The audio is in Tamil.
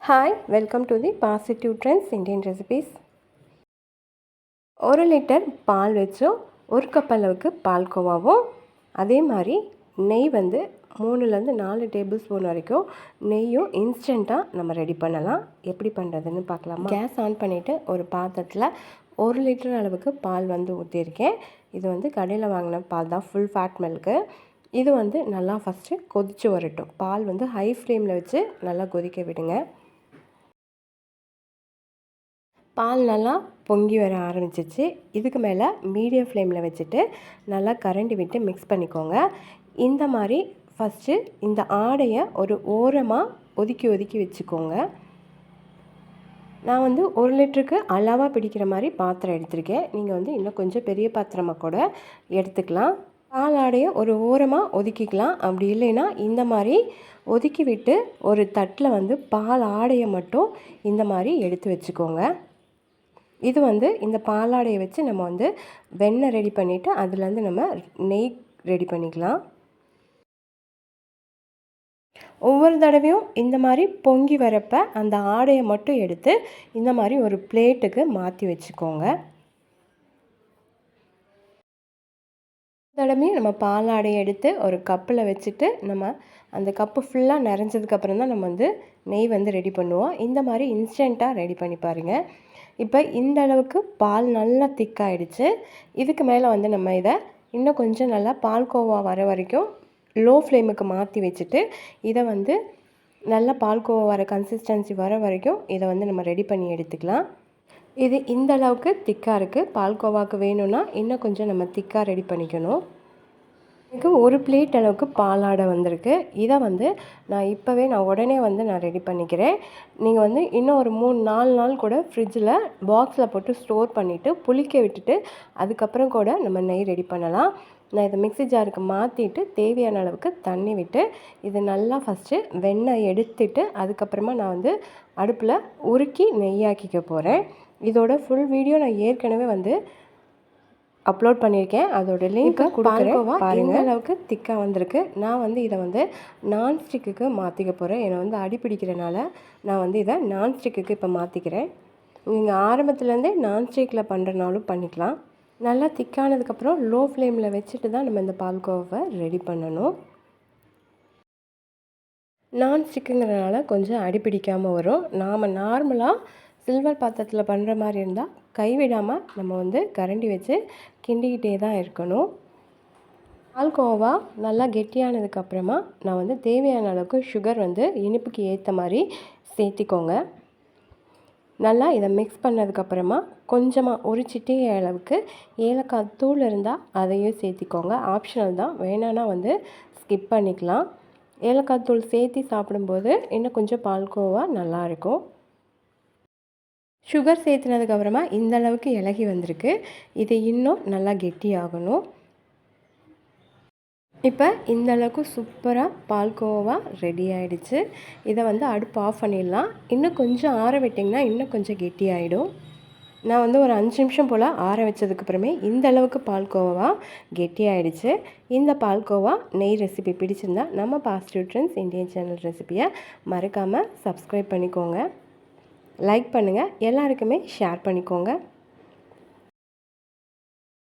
Hi, welcome to the Positive Trends Indian Recipes. 1 litre பால் வச்சும் 1 கப் அளவுக்கு பால்கோவாவும் அதே மாதிரி நெய் வந்து 3லேருந்து 4 டேபிள் ஸ்பூன் வரைக்கும் நெய்யும் இன்ஸ்டண்ட்டாக நம்ம ரெடி பண்ணலாம். எப்படி பண்ணுறதுன்னு பார்க்கலாமா? கேஸ் ஆன் பண்ணிவிட்டு ஒரு பாத்திரத்தில் 1 லிட்டர் அளவுக்கு பால் வந்து ஊற்றிருக்கேன். இது வந்து கடையில் வாங்கின பால் தான், ஃபுல் ஃபேட் மில்க்கு. இது வந்து நல்லா ஃபஸ்ட்டு கொதித்து வரட்டும். பால் வந்து ஹை ஃப்ளேமில் வச்சு நல்லா கொதிக்க விடுங்க. பால் நல்லா பொங்கி வர ஆரம்பிச்சிச்சு. இதுக்கு மேலே மீடியம் ஃப்ளேமில் வச்சுட்டு நல்லா கரண்டி விட்டு மிக்ஸ் பண்ணிக்கோங்க. இந்த மாதிரி ஃபஸ்ட்டு இந்த ஆடையை ஒரு ஓரமாக ஒதுக்கி வச்சுக்கோங்க. நான் வந்து 1 லிட்டருக்கு அளவாக பிடிக்கிற மாதிரி பாத்திரம் எடுத்திருக்கேன். நீங்கள் வந்து இன்னும் கொஞ்சம் பெரிய பாத்திரமாக கூட எடுத்துக்கலாம். பால் ஆடையை ஒரு ஓரமாக ஒதுக்கிக்கலாம். அப்படி இல்லைன்னா இந்த மாதிரி ஒதுக்கி விட்டு ஒரு தட்டில் வந்து பால் ஆடையை மட்டும் இந்த மாதிரி எடுத்து வச்சுக்கோங்க. இது வந்து இந்த பாலாடையை வச்சு நம்ம வந்து வெண்ணெய் ரெடி பண்ணிவிட்டு அதுலேருந்து நம்ம நெய் ரெடி பண்ணிக்கலாம். ஒவ்வொரு தடவையும் இந்த மாதிரி பொங்கி வரப்போ அந்த ஆடையை மட்டும் எடுத்து இந்த மாதிரி ஒரு பிளேட்டுக்கு மாற்றி வச்சுக்கோங்க. தடவையும் நம்ம பாலாடையை எடுத்து ஒரு கப்பில் வச்சுட்டு நம்ம அந்த கப்பு ஃபுல்லாக நிறைஞ்சதுக்கப்புறம் தான் நம்ம வந்து நெய் வந்து ரெடி பண்ணுவோம். இந்த மாதிரி இன்ஸ்டண்ட்டாக ரெடி பண்ணி பாருங்கள். இப்போ இந்த அளவுக்கு பால் நல்லா திக்காகிடுச்சு. இதுக்கு மேலே வந்து நம்ம இதை இன்னும் கொஞ்சம் நல்லா பால்கோவா வர வரைக்கும் லோ ஃப்ளேமுக்கு மாற்றி வச்சுட்டு இதை வந்து நல்லா பால்கோவா வர கன்சிஸ்டன்சி வர வரைக்கும் இதை வந்து நம்ம ரெடி பண்ணி எடுத்துக்கலாம். இது இந்த அளவுக்கு திக்காக இருக்குது. பால்கோவாவுக்கு வேணும்னா இன்னும் கொஞ்சம் நம்ம திக்காக ரெடி பண்ணிக்கணும். எனக்கு 1 பிளேட் அளவுக்கு பாலாடை வந்திருக்கு. இதை வந்து நான் உடனே வந்து நான் ரெடி பண்ணிக்கிறேன். நீங்கள் வந்து இன்னும் ஒரு 3-4 நாள் கூட ஃப்ரிட்ஜில் பாக்ஸில் போட்டு ஸ்டோர் பண்ணிவிட்டு புளிக்க விட்டுட்டு அதுக்கப்புறம் கூட நம்ம நெய் ரெடி பண்ணலாம். நான் இதை மிக்ஸி ஜாருக்கு மாற்றிட்டு தேவையான அளவுக்கு தண்ணி விட்டு இது நல்லா ஃபஸ்ட்டு வெண்ணெய் எடுத்துட்டு அதுக்கப்புறமா நான் வந்து அடுப்பில் உருக்கி நெய்யாக்கிக்க போகிறேன். இதோட ஃபுல் வீடியோ நான் ஏற்கனவே வந்து அப்லோட் பண்ணியிருக்கேன். அதோட லிங்க் கொடுக்குறேன் பாருங்கள். அளவுக்கு திக்காக வந்திருக்கு. நான் வந்து இதை வந்து நான்ஸ்டிக்கு மாற்றிக்க போகிறேன். என்னை வந்து அடி பிடிக்கிறனால நான் வந்து இதை நான்ஸ்டிக்கு இப்போ மாற்றிக்கிறேன். நீங்கள் ஆரம்பத்துலேருந்தே நான்ஸ்டிக்கில் பண்ணுறனாலும் பண்ணிக்கலாம். நல்லா திக்கானதுக்கப்புறம் லோ ஃப்ளேமில் வச்சுட்டு தான் நம்ம இந்த பால்கோவை ரெடி பண்ணணும். நான்ஸ்டிக்குங்கிறனால கொஞ்சம் அடி பிடிக்காமல் வரும். நாம் நார்மலாக சில்வர் பாத்திரத்தில் பண்ணுற மாதிரி இருந்தால் கைவிடாமல் நம்ம வந்து கரண்டி வச்சு கிண்டிக்கிட்டே தான் இருக்கணும். பால்கோவா நல்லா கெட்டியானதுக்கப்புறமா நான் வந்து தேவையான அளவுக்கு சுகர் வந்து இனிப்புக்கு ஏற்ற மாதிரி சேர்த்திக்கோங்க. நல்லா இதை மிக்ஸ் பண்ணதுக்கப்புறமா கொஞ்சமாக ஒரு சிட்டிகை அளவுக்கு ஏலக்காய் தூள் இருந்தால் அதையும் சேர்த்திக்கோங்க. ஆப்ஷனல் தான், வேணான்னா வந்து ஸ்கிப் பண்ணிக்கலாம். ஏலக்காய் தூள் சேர்த்தி சாப்பிடும்போது இன்னும் கொஞ்சம் பால்கோவா நல்லாயிருக்கும். சுகர் சேர்த்துனதுக்கப்புறமா இந்த அளவுக்கு இலகி வந்திருக்கு. இது இன்னும் நல்லா கெட்டியாகணும். இப்போ இந்த அளவுக்கு சூப்பராக பால்கோவா ரெடி ஆகிடுச்சு. இதை வந்து அடுப்பு ஆஃப் பண்ணிடலாம். இன்னும் கொஞ்சம் ஆற விட்டிங்கன்னா இன்னும் கொஞ்சம் கெட்டியாகிடும். நான் வந்து ஒரு 5 நிமிஷம் போல் ஆற வச்சதுக்கப்புறமே இந்த அளவுக்கு பால்கோவா கெட்டியாகிடுச்சு. இந்த பால்கோவா நெய் ரெசிபி பிடிச்சிருந்தா நம்ம பாசிட்டிவ் ட்ரெண்ட்ஸ் இந்தியன் சேனல் ரெசிபியை மறக்காமல் சப்ஸ்கிரைப் பண்ணிக்கோங்க. லைக் பண்ணுங்கள். எல்லாருக்குமே ஷேர் பண்ணிக்கோங்க.